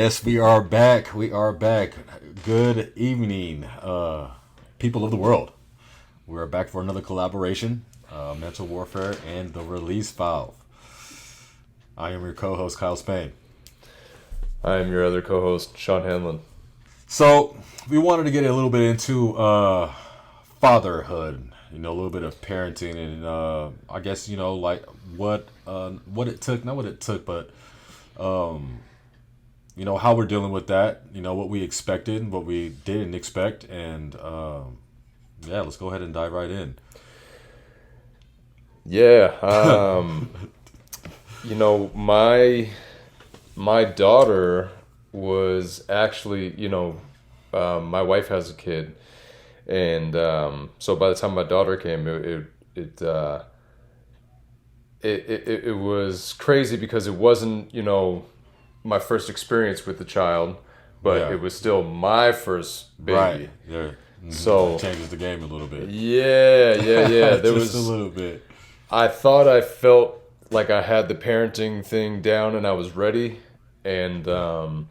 Yes, we are back. We are back. Good evening, people of the world. We are back for another collaboration, Mental Warfare and the Release Valve. I am your co-host, Kyle Spain. I am your other co-host, Sean Hanlon. So, we wanted to get a little bit into fatherhood, a little bit of parenting, and I guess, like what it took, not what it took, but how we're dealing with that, what we expected, what we didn't expect, and let's go ahead and dive right in. Yeah, my daughter was actually, my wife has a kid, and so by the time my daughter came, it was crazy because it wasn't, my first experience with the child, but it was still my first baby. Right. Yeah. Mm-hmm. So it changes the game a little bit. Yeah. There Just was a little bit. I thought I felt like I had the parenting thing down and I was ready, and but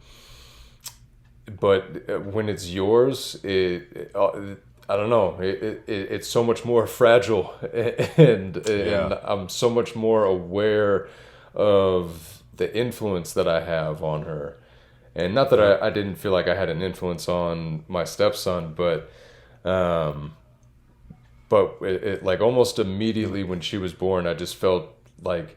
when it's yours, I don't know. It's so much more fragile, and I'm so much more aware of the influence that I have on her. And not that I didn't feel like I had an influence on my stepson, but like almost immediately when she was born, I just felt like,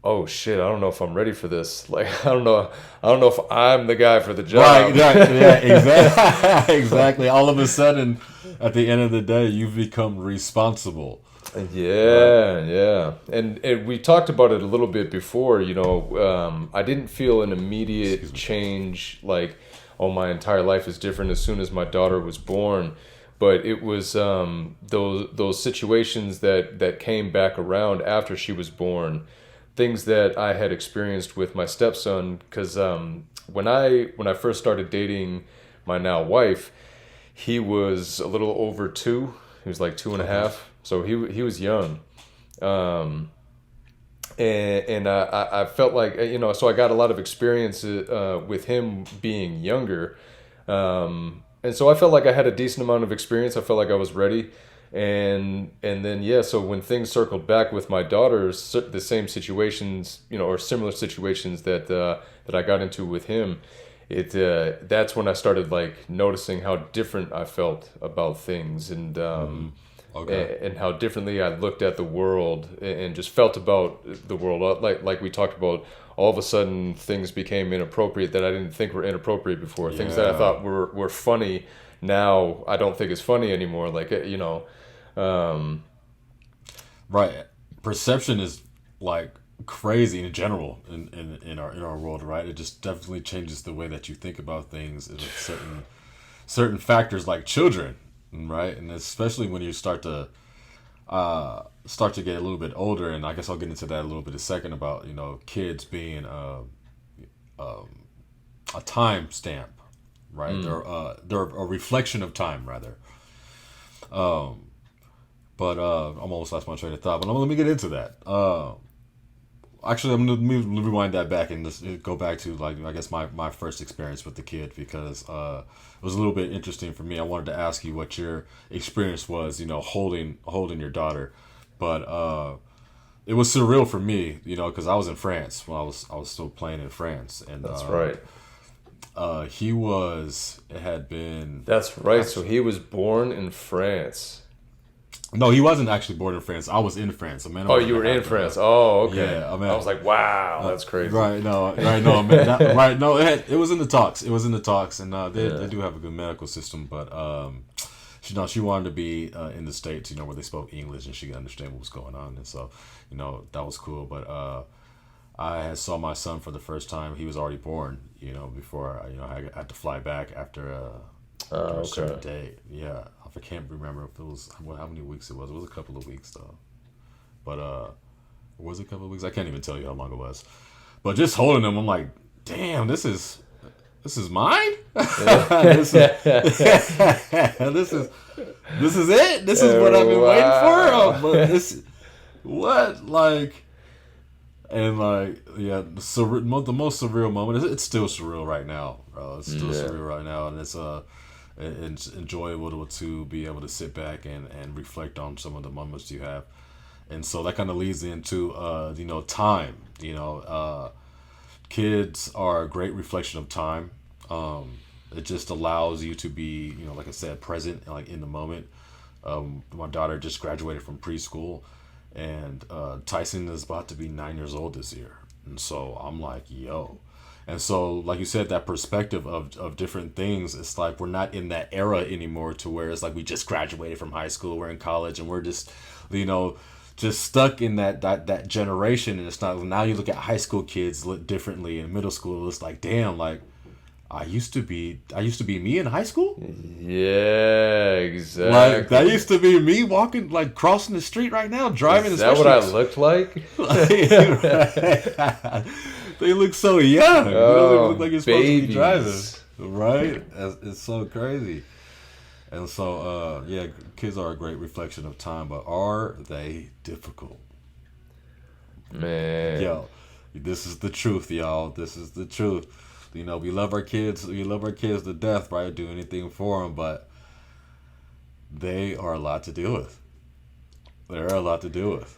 oh shit, I don't know if I'm ready for this. Like, I don't know if I'm the guy for the job. Right, yeah, exactly. Exactly. All of a sudden, at the end of the day, you've become responsible. Yeah. And we talked about it a little bit before, I didn't feel an immediate change, like, oh, my entire life is different as soon as my daughter was born. But it was those situations that came back around after she was born, things that I had experienced with my stepson. Because when I first started dating my now wife, he was a little over 2. He was like 2.5. So he was young. And I felt like, so I got a lot of experience with him being younger. And so I felt like I had a decent amount of experience. I felt like I was ready. And then, so when things circled back with my daughters, the same situations, or similar situations that I got into with him, that's when I started like noticing how different I felt about things, and and how differently I looked at the world and just felt about the world. Like we talked about, all of a sudden things became inappropriate that I didn't think were inappropriate before. Things that I thought were funny, now I don't think is funny anymore. Like, Right. Perception is like crazy in general in our world, right? It just definitely changes the way that you think about things, and certain factors like children, right? And especially when you start to get a little bit older, and I guess I'll get into that a little bit in a second about kids being a time stamp, right? They're a reflection of time, rather. But I'm almost lost my train of thought. But let me get into that. Actually, let me rewind that back and just go back to, like, I guess my first experience with the kid, because it was a little bit interesting for me. I wanted to ask you what your experience was, holding your daughter, but it was surreal for me, because I was in France when I was still playing in France, and that's right. It had been. That's right. So he was born in France. No, he wasn't actually born in France. I was in France. You were in France. Oh, okay. Yeah, I was like, wow, that's crazy. Right, no, it was in the talks. It was in the talks, and they do have a good medical system, but she wanted to be in the States, where they spoke English and she could understand what was going on, and so, that was cool. But I had saw my son for the first time. He was already born, before I had to fly back after a certain day. Yeah. I can't remember if it was how many weeks it was. It was a couple of weeks though, but was it a couple of weeks? I can't even tell you how long it was. But just holding him, I'm like, damn, this is mine. this is it. This is what I've been waiting for. But this, what, like, And like, yeah, the most surreal moment. It's still surreal right now, bro. It's still surreal right now, and it's enjoyable to be able to sit back and reflect on some of the moments you have. And so that kind of leads into time. Kids are a great reflection of time. It just allows you to be, like I said, present, like in the moment. My daughter just graduated from preschool, and Tyson is about to be 9 years old this year. And so I'm like, yo. And so, like you said, that perspective of different things, it's like we're not in that era anymore to where it's like we just graduated from high school, we're in college, and we're just, just stuck in that generation. And it's not, now you look at high school kids look differently, and middle school, it's like, damn, like, I used to be me in high school. Yeah, exactly. Like that used to be me walking, like crossing the street right now, driving. Is that what I looked like? They look so young. They look like you're supposed to be babies. driving, right? It's so crazy. And so, kids are a great reflection of time, but are they difficult? Man. Yo, this is the truth, y'all. This is the truth. We love our kids. We love our kids to death, right? Do anything for them, but they are a lot to deal with. They're a lot to deal with.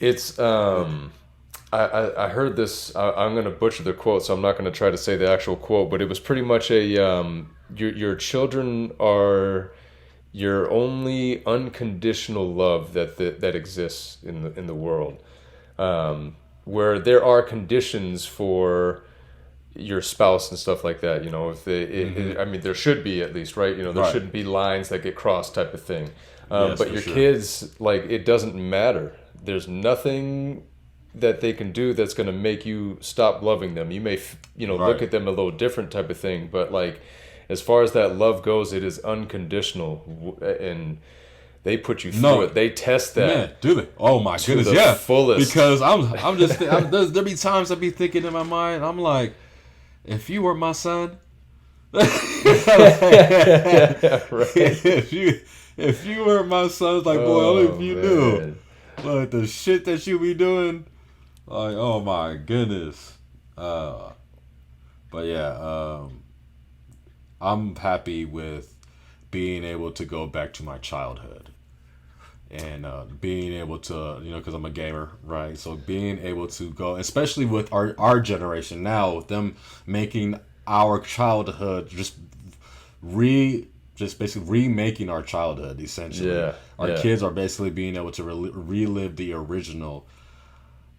It's I heard this. I'm going to butcher the quote, so I'm not going to try to say the actual quote, but it was pretty much a your children are your only unconditional love that exists in the world, where there are conditions for your spouse and stuff like that. If I mean, there should be, at least, right? There shouldn't be lines that get crossed, type of thing. Yes, but your kids, like, it doesn't matter. There's nothing that they can do that's going to make you stop loving them. You may look at them a little different, type of thing, but like, as far as that love goes, it is unconditional, and they put you through it. They test that. Man, do they? Oh my goodness, the yeah. fullest. Because there be times I be thinking in my mind, I'm like, if you were my son, right. if you were my son, it's like, boy, only if you knew, like the shit that you be doing, like, oh my goodness. But yeah, I'm happy with being able to go back to my childhood. And being able to, because I'm a gamer, right? So being able to go, especially with our generation now, with them making our childhood just basically remaking our childhood, essentially. Yeah. Our kids are basically being able to relive the original.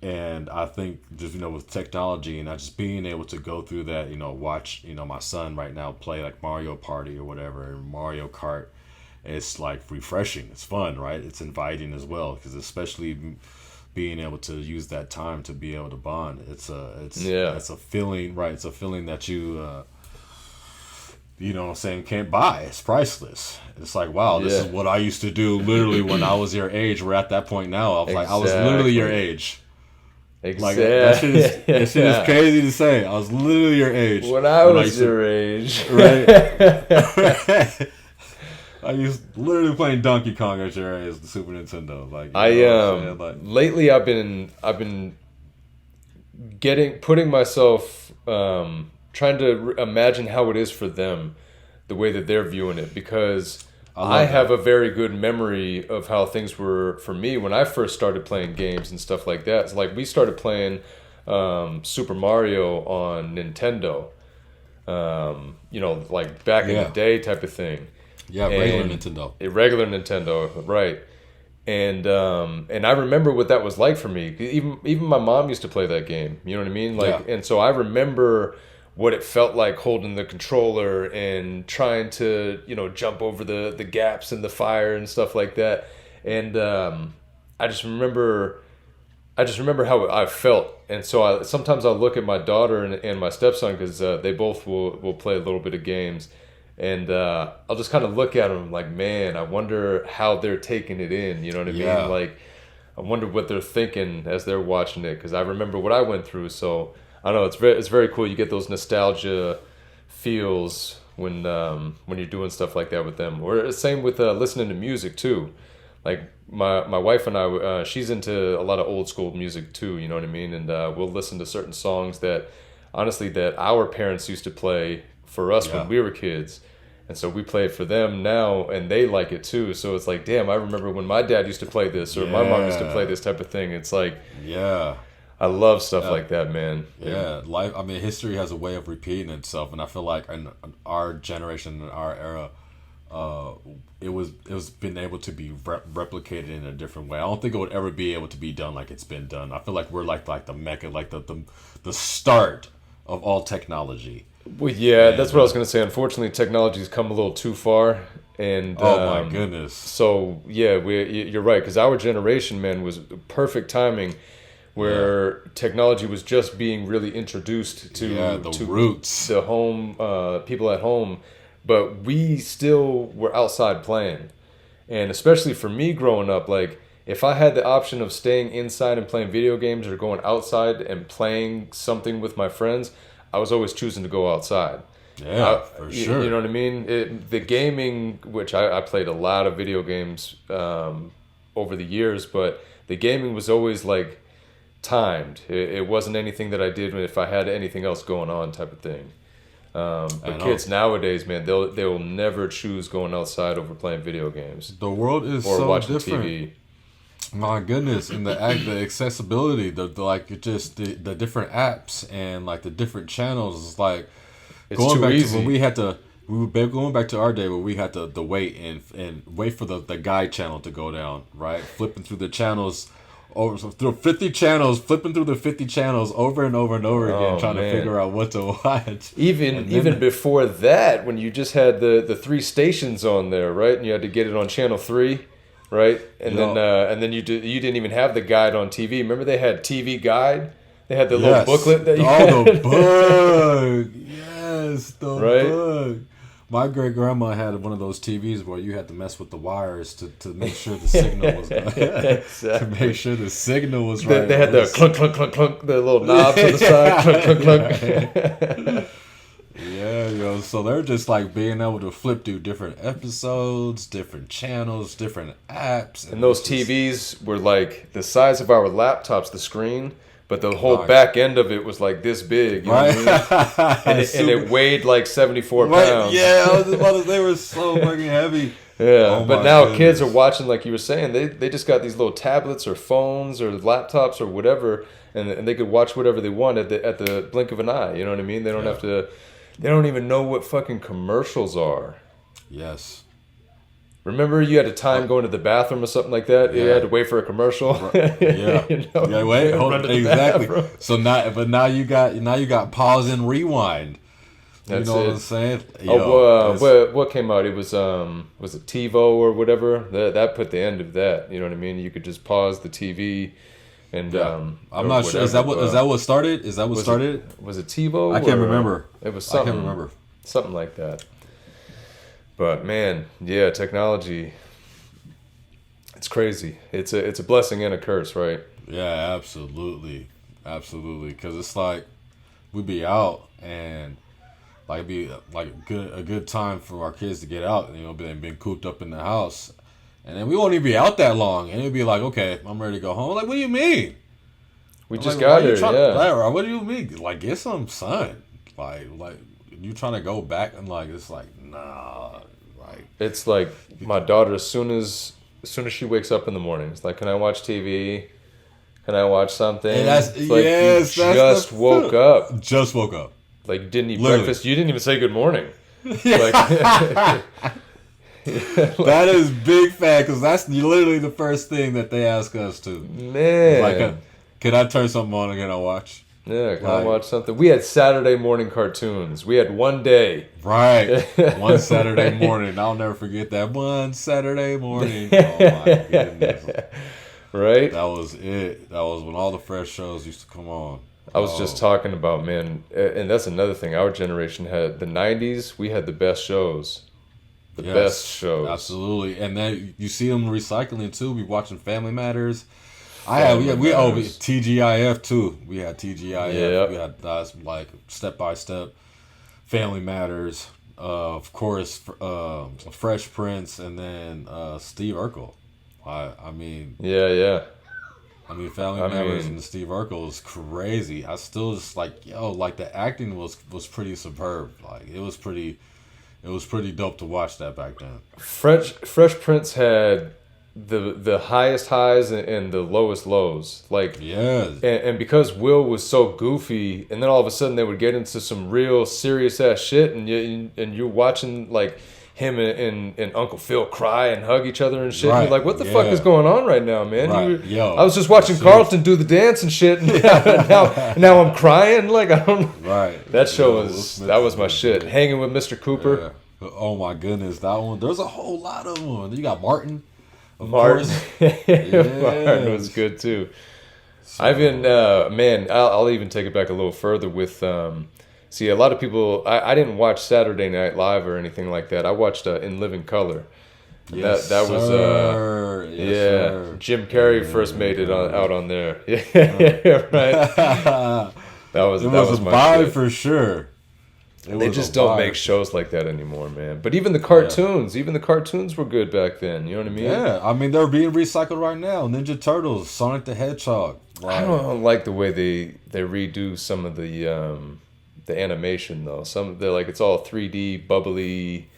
And I think just, with technology and just being able to go through that, watch, my son right now play like Mario Party or whatever, or Mario Kart. It's like refreshing. It's fun, right? It's inviting as well, because especially being able to use that time to be able to bond. It's a feeling, right? It's a feeling that you can't buy. It's priceless. It's like, wow, this is what I used to do literally when I was your age. We're at that point now. I was literally your age. Exactly. Like, that shit is crazy to say. I was literally your age when I was your age, right? I used literally playing Donkey Kong at your age, the Super Nintendo. Like, lately I've been putting myself, trying to imagine how it is for them, the way that they're viewing it, because I have a very good memory of how things were for me when I first started playing games and stuff like that. So like, we started playing Super Mario on Nintendo, like back in the day, type of thing. Yeah, regular Nintendo. Regular Nintendo, right. And I remember what that was like for me. Even my mom used to play that game. You know what I mean? And so I remember what it felt like holding the controller and trying to, jump over the gaps in the fire and stuff like that. And I just remember how I felt. And so sometimes I'll look at my daughter and my stepson, because they both will play a little bit of games. And I'll just kind of look at them like, man, I wonder how they're taking it in. You know what I mean? Like, I wonder what they're thinking as they're watching it, because I remember what I went through. So I don't know, it's very cool. You get those nostalgia feels when you're doing stuff like that with them. Or same with listening to music too. like my wife and I, she's into a lot of old school music too. You know what I mean? And we'll listen to certain songs that honestly that our parents used to play for us when we were kids. And so we play it for them now, and they like it too. So it's like, damn, I remember when my dad used to play this, or my mom used to play this type of thing. It's like, I love stuff like that, man. Life. I mean, history has a way of repeating itself, and I feel like in our generation, in our era, it was been able to be replicated in a different way. I don't think it would ever be able to be done like it's been done. I feel like we're like the mecca, like the start of all technology. Well, yeah, that's what I was going to say. Unfortunately, technology's come a little too far, and oh my goodness. So yeah, you're right, because our generation, man, was perfect timing, where technology was just being really introduced to the roots, the home people at home, but we still were outside playing, and especially for me growing up, like if I had the option of staying inside and playing video games or going outside and playing something with my friends, I was always choosing to go outside. Yeah, for sure. You know what I mean? The gaming, which I played a lot of video games over the years, but the gaming was always like timed. It wasn't anything that I did if I had anything else going on type of thing. But kids nowadays, man, they will never choose going outside over playing video games. The world is or so watching different. TV. My goodness, and the accessibility, the different apps and like the different channels is like it's going back easy. to when we had to. We were going back to our day where we had to wait and wait for the guide channel to go down, right? Flipping through the channels through 50 channels, flipping through the 50 channels over and over and over again, trying to figure out what to watch. Even before that, when you just had the 3 stations on there, right? And you had to get it on channel 3. Right, and then you didn't even have the guide on TV. Remember they had TV guide. They had the little booklet that you had. The book. Yes, the book. My great grandma had one of those TVs where you had to mess with the wires to make sure the signal was to make sure the signal was right. They had the clunk clunk clunk clunk, the little knobs on the side, clunk clunk clunk. Yeah, so they're just like being able to flip through different episodes, different channels, different apps. And those TVs were like the size of our laptops, the screen, but the whole back end of it was like this big. You know what I mean? and it weighed like 74 pounds. Yeah, I was just about to say, they were so fucking heavy. Yeah, but now kids are watching, like you were saying, they just got these little tablets or phones or laptops or whatever, and they could watch whatever they want at the blink of an eye. You know what I mean? They don't have to. They don't even know what fucking commercials are. Yes. Remember, you had a time going to the bathroom or something like that. You had to wait for a commercial. Yeah. Wait. Hold on. Exactly. So now you got pause and rewind. That's what I'm saying? What came out? It was it TiVo or whatever. That put the end of that. You know what I mean? You could just pause the TV. And I'm not sure. Is that what started? Is that what started? Was it TiVo? I can't remember. It was something. I can't remember. Something like that. But man, yeah, technology. It's crazy. It's a blessing and a curse, right? Yeah, absolutely, because it's like we'd be out and like it'd be like a good time for our kids to get out. Been cooped up in the house. And then we won't even be out that long. And it'll be like, okay, I'm ready to go home. Like, what do you mean? We just got here, yeah. What do you mean? Like, get some sun. Like you trying to go back and like, it's like, nah. Like, it's like my daughter, as soon as she wakes up in the morning, it's like, can I watch TV? Can I watch something? And that's, it's like, yes, you just woke up. Just woke up. Like, didn't eat breakfast. You didn't even say good morning. That is big fact, because that's literally the first thing that they ask us to. Man, like, can I turn something on and can I watch? Yeah, can I watch something? We had Saturday morning cartoons. We had one day. Right, one Saturday morning. I'll never forget that one Saturday morning. Oh my goodness! Right, that was it. That was when all the fresh shows used to come on. I was just talking about, man, and that's another thing. Our generation had the '90s. We had the best shows. The best shows. Absolutely. And then you see them recycling too. We watching Family Matters. TGIF too. We had TGIF. Yep. We had like Step by Step, Family Matters, of course, Fresh Prince, and then Steve Urkel. I mean, Yeah. Family Matters and Steve Urkel is crazy. I still just like, like the acting was pretty superb. Like it was pretty dope to watch that back then. Fresh Prince had the highest highs and the lowest lows. Like, yeah, and because Will was so goofy, and then all of a sudden they would get into some real serious ass shit, and you're watching like him and Uncle Phil cry and hug each other and shit. Right. And you're like, what the fuck is going on right now, man? Right. I was just watching Carlton do the dance and shit, and now I'm crying. Like, I don't. Right. That show was my shit. Hanging with Mr. Cooper. Yeah. Oh my goodness, that one. There's a whole lot of them. You got Martin. Martin was good too. So, I've been I'll even take it back a little further with see, a lot of people, I didn't watch Saturday Night Live or anything like that. I watched In Living Color. Yes, that was sir. Jim Carrey first made it out on there. Yeah, right. That was a my vibe shit. For sure. They just don't make shows like that anymore, man. But even the cartoons, were good back then. You know what I mean? Yeah, I mean they're being recycled right now. Ninja Turtles, Sonic the Hedgehog. Like, I don't like the way they redo some of the animation though. They're like it's all 3D bubbly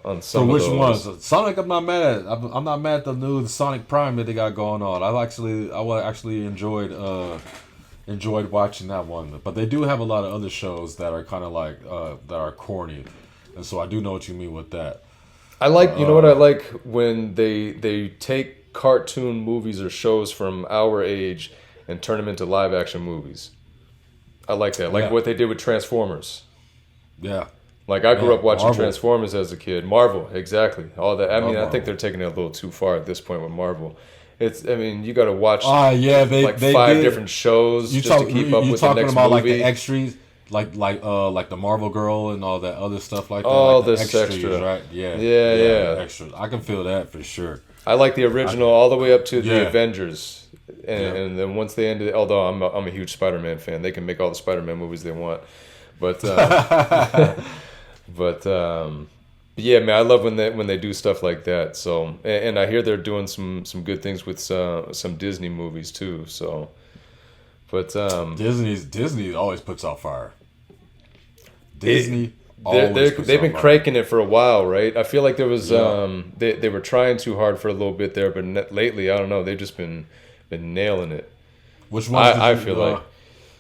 on some. So which of those. ones? Sonic, I'm not mad at. I'm not mad at the new Sonic Prime that they got going on. I actually enjoyed watching that one. But they do have a lot of other shows that are kind of like that are corny, and so I do know what you mean with that. I like, you know what I like when they take cartoon movies or shows from our age and turn them into live action movies. I like that. Like what they did with Transformers. Yeah. Like I grew up watching Marvel. Transformers as a kid. Marvel, exactly. All that. I mean, Marvel. I think they're taking it a little too far at this point with Marvel. You got to watch they five did. Different shows to keep up with the next about movie. Like the extras, like the Marvel Girl and all that other stuff like that. All like the this extras, right? Yeah. Extras. I can feel that for sure. I like the original all the way up to the Avengers. And then once they ended, although I'm a huge Spider-Man fan, they can make all the Spider-Man movies they want, but yeah, man, I love when they do stuff like that. So, and I hear they're doing some good things with some Disney movies too. So, but Disney always puts out fire. Disney. They've been cranking it for a while, right? I feel like there was they were trying too hard for a little bit there, but lately I don't know, they've just been nailing it. Which ones? I feel like.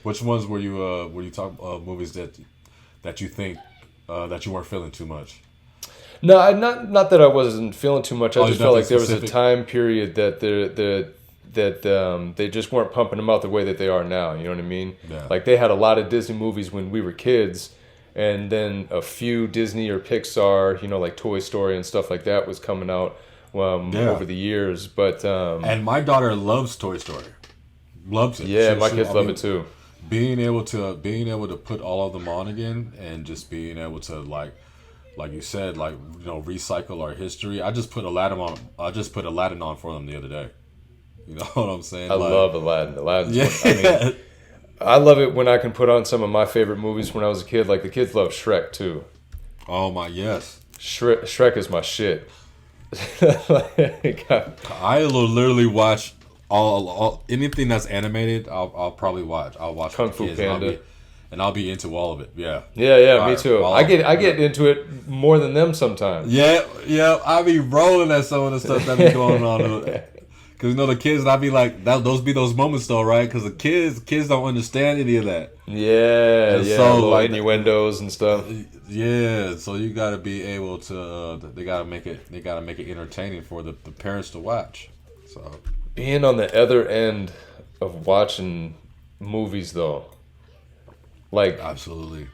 Which ones were you talking movies that you think that you weren't feeling too much? No, not that I wasn't feeling too much. I just felt like there was a specific? time period that they just weren't pumping them out the way that they are now. You know what I mean? Yeah. Like they had a lot of Disney movies when we were kids, and then a few Disney or Pixar, like Toy Story and stuff like that was coming out over the years. But and my daughter loves Toy Story, loves it. Yeah, my kids love it too. Being able to put all of them on again, and just being able to like you said, recycle our history. I just put Aladdin on for them the other day. You know what I'm saying? I love Aladdin. Yeah. I love it when I can put on some of my favorite movies when I was a kid. Like the kids love Shrek too. Oh my, yes. Shrek is my shit. I will literally watch all anything that's animated. I'll probably watch. I'll watch Kung Fu Panda. And I'll be into all of it. Yeah. Yeah, me too. I get into it more than them sometimes. Yeah. I be rolling at some of the stuff that be going on. Because the kids, I be like, those be those moments though, right? Because the kids don't understand any of that. Yeah. So like innuendos and stuff. Yeah. So you got to be able to. They got to make it entertaining for the parents to watch. So being on the other end of watching movies though. Like absolutely,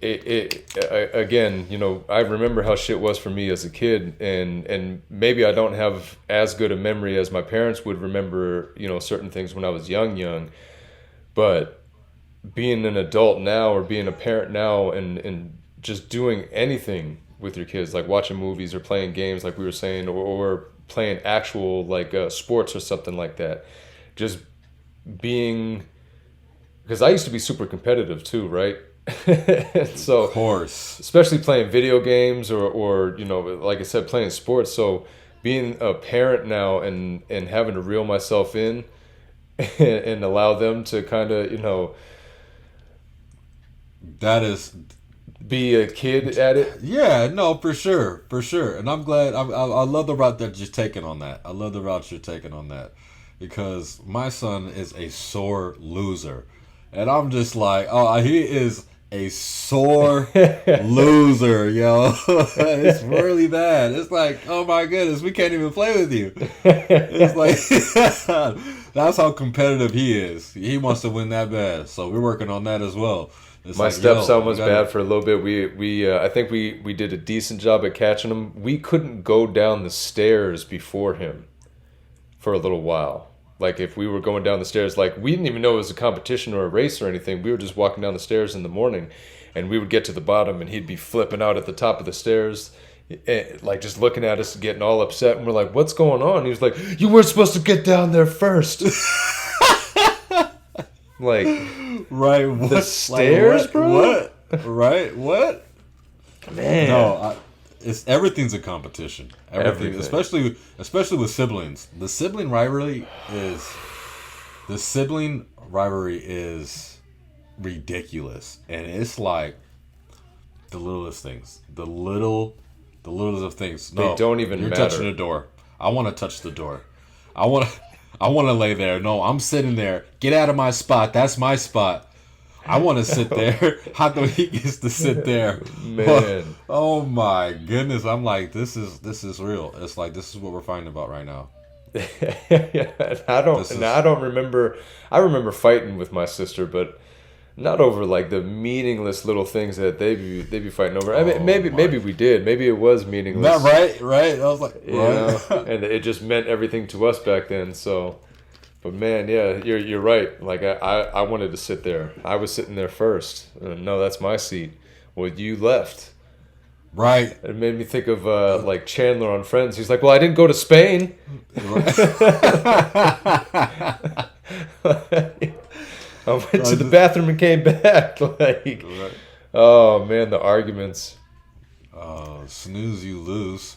again, I remember how shit was for me as a kid, and maybe I don't have as good a memory as my parents would remember, certain things when I was young. But being an adult now or being a parent now, and just doing anything with your kids, like watching movies or playing games, like we were saying, or playing actual sports or something like that, just being. Because I used to be super competitive too, right? So, of course. Especially playing video games or like I said, playing sports. So being a parent now and having to reel myself in and allow them to kind of, that is be a kid at it. Yeah, no, for sure, and I'm glad. I love the route that you're taking on that. I love the route you're taking on that, because my son is a sore loser, and I'm just like, oh, he is a sore loser, yo. It's really bad. It's like, oh my goodness, we can't even play with you. It's like that's how competitive he is. He wants to win that bad, so we're working on that as well. It's My like, stepson was bad for a little bit. We I think we did a decent job at catching him. We couldn't go down the stairs before him for a little while. Like if we were going down the stairs, like we didn't even know it was a competition or a race or anything. We were just walking down the stairs in the morning, and we would get to the bottom, and he'd be flipping out at the top of the stairs, like just looking at us, getting all upset. And we're like, "What's going on?" He was like, "You weren't supposed to get down there first." Like, right? What? The stairs, like, bro. What? Right? What? Man, no, it's everything's a competition. Everything, especially with siblings. The sibling rivalry is ridiculous, and it's like the littlest things, the littlest of things. No, they don't even you're matter. Touching the door. I want to touch the door. I want to lay there. No, I'm sitting there. Get out of my spot. That's my spot. I want to sit there. How come he gets to sit there? Man. Oh my goodness. I'm like, this is real. It's like, this is what we're fighting about right now. I don't remember. I remember fighting with my sister, but not over like the meaningless little things that they be fighting over. I mean, maybe we did. Maybe it was meaningless. Not right. I was like, you know, and it just meant everything to us back then. So, but man, yeah, you're right. Like I wanted to sit there. I was sitting there first. No, that's my seat. Well, you left. Right. It made me think of like Chandler on Friends. He's like, "Well, I didn't go to Spain." I went to the bathroom and came back. Like, oh man, the arguments. Snooze, you lose.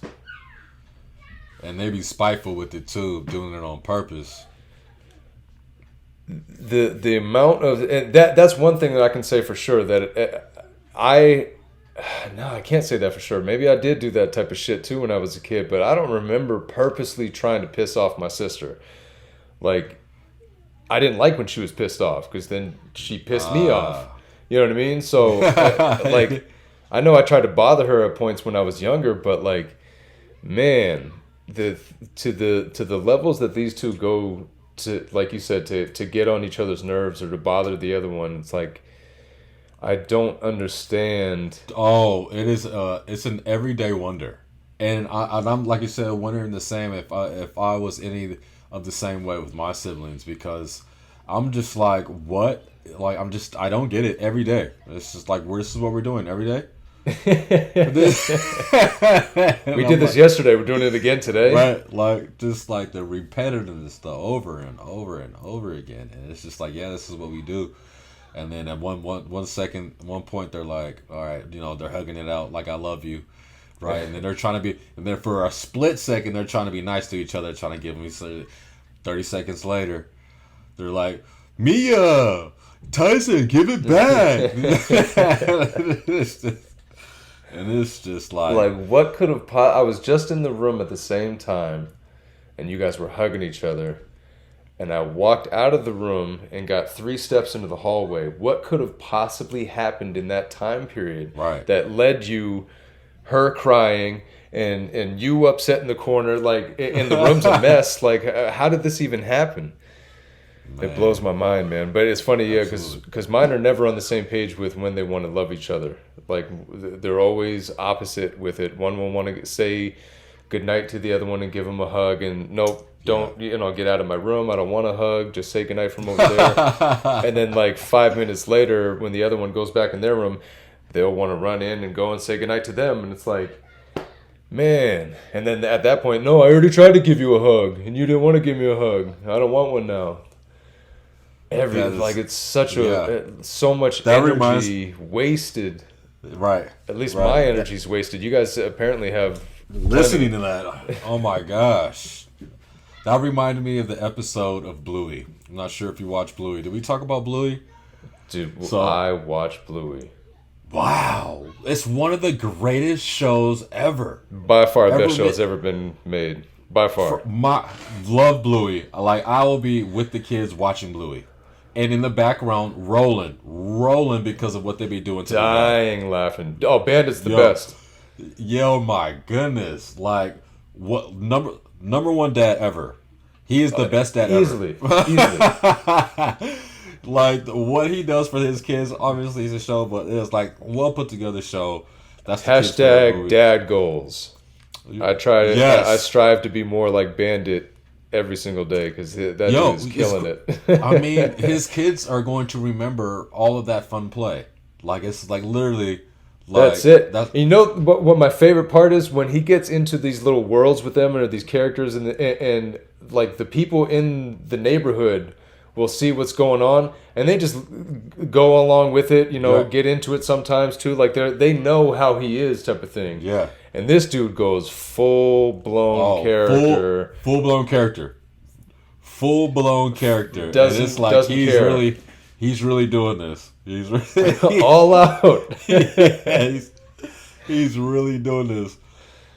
And they be spiteful with it too, doing it on purpose. The amount of that's one thing that I can say for sure that I can't say that for sure. Maybe I did do that type of shit too when I was a kid, but I don't remember purposely trying to piss off my sister. Like, I didn't like when she was pissed off because then she pissed me off. You know what I mean? So, like, I know I tried to bother her at points when I was younger, but like, man, to the levels that these two go to, like you said, to get on each other's nerves or to bother the other one, it's like, I don't understand. Oh, it is. It's an everyday wonder, and I'm like you said, wondering the same if I was any of the same way with my siblings, because I'm just like, what? Like, I don't get it every day. It's just like, this is what we're doing every day. We did this yesterday. We're doing it again today. Right, like just like the repetitiveness stuff over and over and over again, and it's just like, yeah, this is what we do. And then at one point they're like, all right, you know, they're hugging it out like I love you. Right, and then they're trying to be, and then for a split second, they're trying to be nice to each other, trying to give me 30 seconds later, they're like, Mia, Tyson, give it back. And it's just like what could have, I was just in the room at the same time, and you guys were hugging each other, and I walked out of the room and got 3 steps into the hallway. What could have possibly happened in that time period that led you, her crying and you upset in the corner, like, and the room's a mess. Like, how did this even happen? Man. It blows my mind, man. But it's funny, yeah, because mine are never on the same page with when they want to love each other. Like, they're always opposite with it. One will want to say goodnight to the other one and give them a hug, and nope, don't, get out of my room. I don't want a hug. Just say goodnight from over there. And then like 5 minutes later, when the other one goes back in their room, they'll want to run in and go and say goodnight to them. And it's like, man. And then at that point, no, I already tried to give you a hug, and you didn't want to give me a hug. I don't want one now. It's such so much energy wasted. Right. At least my energy's wasted. You guys apparently have listening to that, oh my gosh. That reminded me of the episode of Bluey. I'm not sure if you watched Bluey. Did we talk about Bluey? Dude, so, I watched Bluey. Wow. It's one of the greatest shows ever. By far, the best show that's ever been made. By far. Love Bluey. Like, I will be with the kids watching Bluey. And in the background, rolling because of what they be doing to dying laughing. Oh, Bandit's the best. Yo, my goodness. Like, what number one dad ever. He is the best dad easily. Easily. Like, what he does for his kids, obviously, is a show, but it's like well put together show. That's hashtag dad goals. I try. Yes. I strive to be more like Bandit every single day because that dude is killing it. I mean, his kids are going to remember all of that fun play. Like, it's like literally. Like, that's it. You know what my favorite part is when he gets into these little worlds with them and these characters and like the people in the neighborhood will see what's going on and they just go along with it, you know, get into it sometimes too. Like they know how he is type of thing. Yeah. And this dude goes full blown character. Full blown character. Full blown character. Doesn't, and it's like doesn't care. He's really doing this. He's really all out. Yeah, he's really doing this.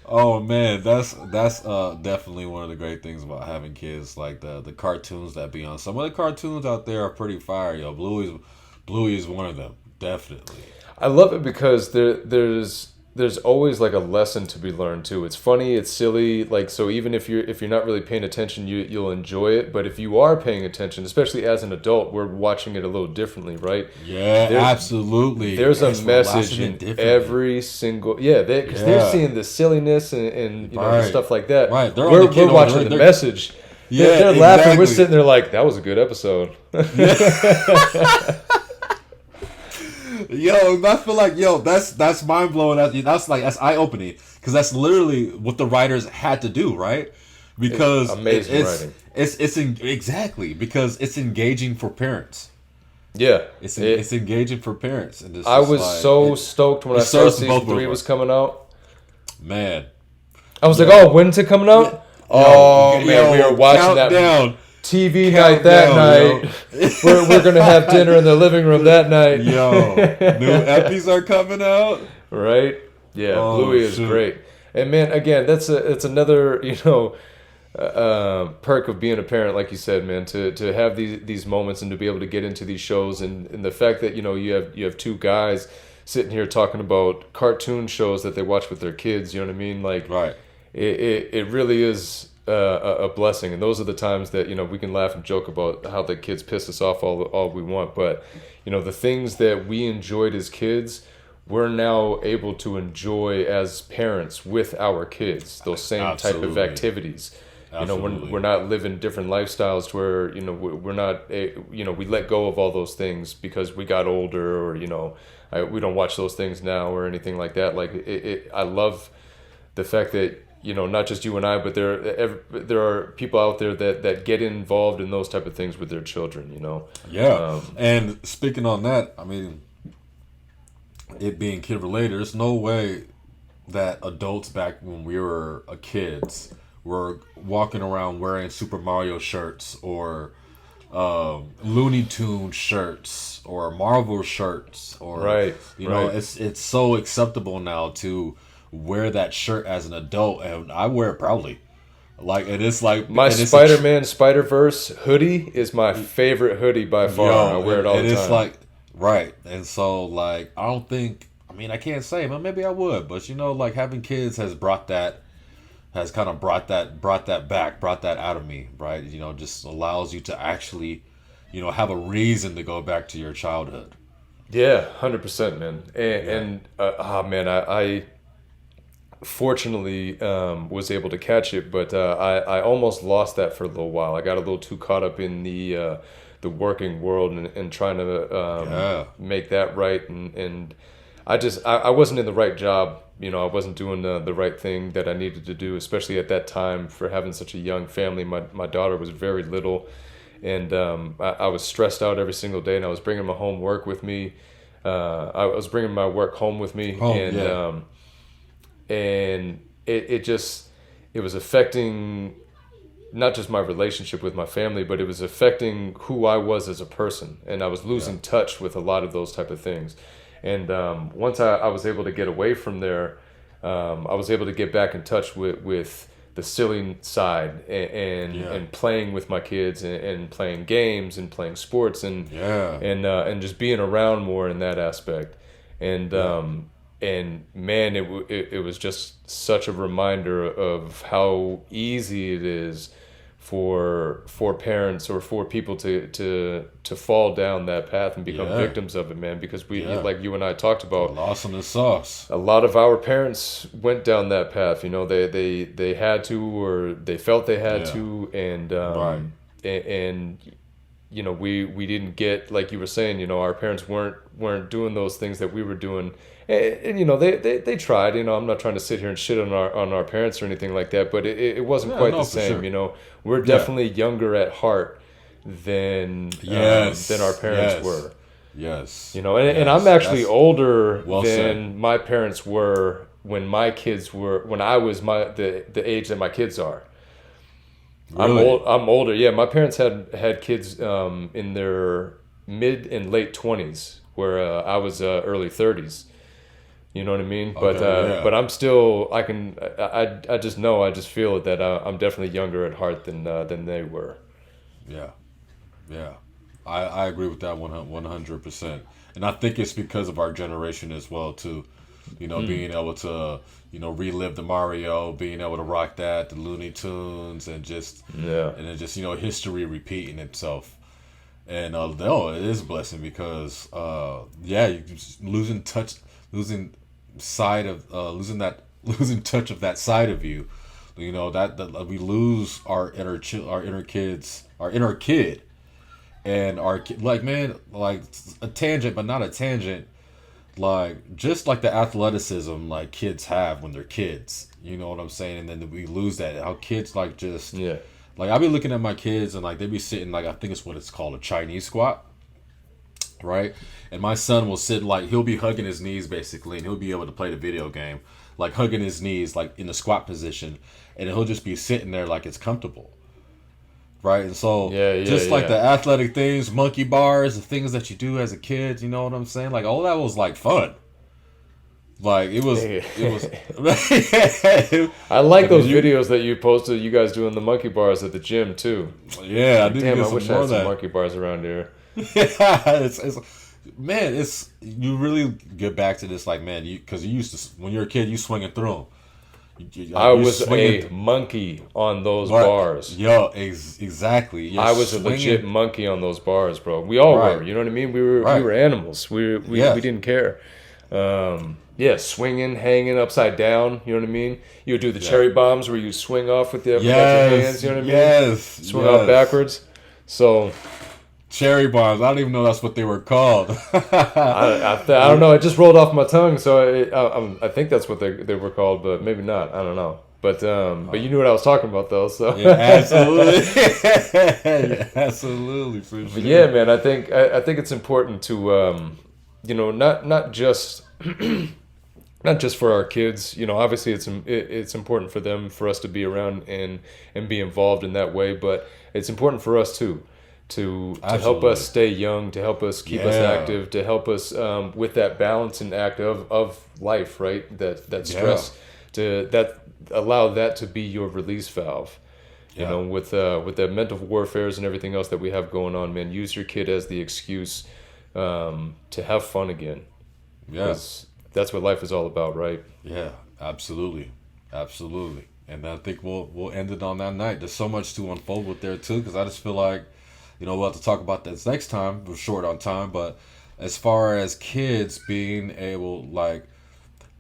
Oh man, that's definitely one of the great things about having kids. Like the cartoons that be on. Some of the cartoons out there are pretty fire, yo. Bluey is one of them, definitely. I love it because there's always like a lesson to be learned too. It's funny, it's silly, like so even if you're not really paying attention, you'll enjoy it. But if you are paying attention, especially as an adult, we're watching it a little differently, right? Yeah, absolutely. There's a message in every single because they're seeing the silliness and you know stuff like that. Right, we're watching the message. Yeah, they're laughing. We're sitting there like that was a good episode. Yo, I feel like that's mind blowing. That's eye opening because that's literally what the writers had to do, right? Because it's amazing writing. It's exactly because it's engaging for parents. Yeah, it's engaging for parents. And I was so stoked when I saw season 3 was coming out. Man, I was like, oh, when's it coming out? Oh man, we were watching that. TV night that night. We're gonna have dinner in the living room that night. Yo, new epis are coming out, right? Yeah, Bluey is great. And man, again, it's another perk of being a parent, like you said, man. To have these moments and to be able to get into these shows and the fact that you have two guys sitting here talking about cartoon shows that they watch with their kids. You know what I mean? Like, right? It really is. A blessing, and those are the times that we can laugh and joke about how the kids piss us off all we want, but the things that we enjoyed as kids, we're now able to enjoy as parents with our kids. Those same type of activities. We're not living different lifestyles to where we're not we let go of all those things because we got older or we don't watch those things now or anything like that. Like I love the fact that. Not just you and I, but there are people out there that get involved in those type of things with their children. Yeah, and speaking on that, I mean, it being kid related, there's no way that adults back when we were kids were walking around wearing Super Mario shirts or Looney Tunes shirts or Marvel shirts or it's so acceptable now to wear that shirt as an adult, and I wear it proudly. Like, and it's like my Spider-Man Spider-Verse hoodie is my favorite hoodie by far. I wear it all the time. And it's like right, and so like I don't think. I mean, I can't say, but maybe I would. But like having kids has brought that back, brought that out of me, right? Just allows you to actually, have a reason to go back to your childhood. Yeah, 100%, man. And I fortunately was able to catch it, but I almost lost that for a little while. I got a little too caught up in the working world and trying to make that right, and I wasn't in the right job. I wasn't doing the right thing that I needed to do, especially at that time for having such a young family. My daughter was very little, and I was stressed out every single day, and I was bringing my homework with me. I was bringing my work home with me, and it was affecting not just my relationship with my family, but it was affecting who I was as a person, and I was losing touch with a lot of those type of things. And once I was able to get away from there, I was able to get back in touch with the silly side and playing with my kids and playing games and playing sports and just being around more in that aspect. And man, it was just such a reminder of how easy it is for parents or for people to fall down that path and become victims of it, man. Because like you and I talked about, lost in the sauce. A lot of our parents went down that path. You know, they had to, or they felt they had to, and you know, we didn't get, like you were saying, you know, our parents weren't doing those things that we were doing. And you know, they tried. You know, I'm not trying to sit here and shit on our parents or anything like that, but it wasn't quite the same. Sure. You know, we're definitely younger at heart than our parents were. Yes. You know, and I'm actually older than my parents were when my kids were, when I was the age that my kids are. Really? I'm older. Yeah, my parents had kids in their mid and late 20s, where I was early 30s. You know what I mean? But I'm still, I just feel it that I'm definitely younger at heart than they were. Yeah. I agree with that 100%. And I think it's because of our generation as well too. You know, being able to, you know, relive the Mario, being able to rock that, the Looney Tunes, and just and then just, you know, history repeating itself. And it is a blessing because you just losing touch of that side of you. You know, that we lose our inner kid, and like, man, like a tangent, but not a tangent. Like, just like the athleticism like kids have when they're kids, you know what I'm saying? And then we lose that. How kids like just like, I be looking at my kids and like they be sitting, like, I think it's what it's called, a Chinese squat, right? And my son will sit, like, he'll be hugging his knees basically, and he'll be able to play the video game, like hugging his knees, like in the squat position, and he'll just be sitting there like it's comfortable. Right, and so like the athletic things, monkey bars, the things that you do as a kid, you know what I'm saying? Like, all that was like fun. Like, it was. I like those videos that you posted. You guys doing the monkey bars at the gym too. Yeah, I wish I had some monkey bars around here. Yeah, it's you really get back to this, like, man, because you used to, when you're a kid, you swinging through them. I was a monkey on those bars. Yo, exactly. I was a legit monkey on those bars, bro. We all were. You know what I mean? We were animals. We didn't care. Swinging, hanging upside down. You know what I mean? You would do the cherry bombs where you swing off with your hands. You know what I mean? Yes. Swing out backwards. So. Cherry bombs. I don't even know that's what they were called. I don't know. It just rolled off my tongue, so I think that's what they were called, but maybe not. I don't know. But you knew what I was talking about, though. So yeah, absolutely, absolutely, for sure. But yeah, man. I think it's important to you know, not just not just for our kids. You know, obviously it's important for them, for us to be around and be involved in that way, but it's important for us too. To help us stay young, to help us keep us active, to help us with that balancing act of life, right? That stress, to allow that to be your release valve. You know, with the mental warfares and everything else that we have going on, man. Use your kid as the excuse to have fun again. Yes, that's what life is all about, right? Yeah, absolutely. And I think we'll end it on that night. There's so much to unfold with there too, because I just feel like, you know, we'll have to talk about this next time. We're short on time, but as far as kids being able, like,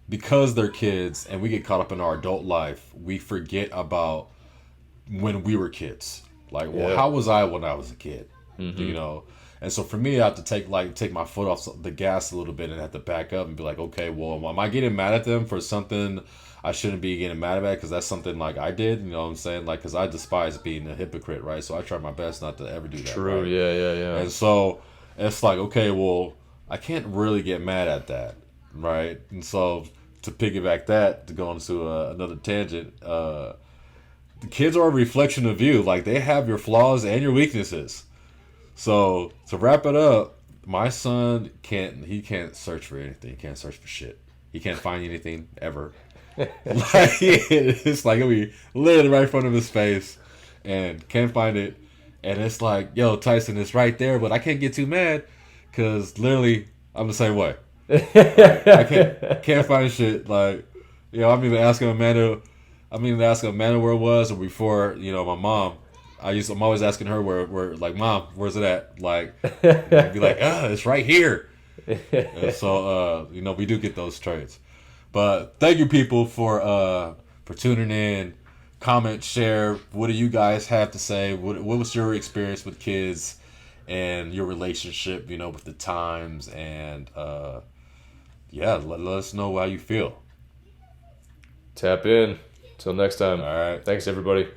because they're kids and we get caught up in our adult life, we forget about when we were kids. Like, well, how was I when I was a kid? Mm-hmm. You know? And so for me, I have to take my foot off the gas a little bit and have to back up and be like, okay, well, am I getting mad at them for something I shouldn't be getting mad about, because that's something like I did, you know what I'm saying? Like, because I despise being a hypocrite, right? So I try my best not to ever do that. True, right? Yeah. And so it's like, okay, well, I can't really get mad at that, right? And so to piggyback that, to go into another tangent, the kids are a reflection of you. Like, they have your flaws and your weaknesses. So to wrap it up, my son can't search for anything. He can't search for shit. He can't find anything ever. Like, it's like it'll be literally right in front of his face and can't find it. And it's like, yo, Tyson, it's right there, but I can't get too mad because literally I'm the same way. Like, I can't find shit. Like, I'm even asking Amanda where it was, or before, my mom. I'm always asking her where like, Mom, where's it at? Like, be like, it's right here. And so we do get those traits. But thank you, people, for tuning in. Comment, share. What do you guys have to say? What was your experience with kids and your relationship, with the times? And let us know how you feel. Tap in. Till next time. All right. Thanks, everybody.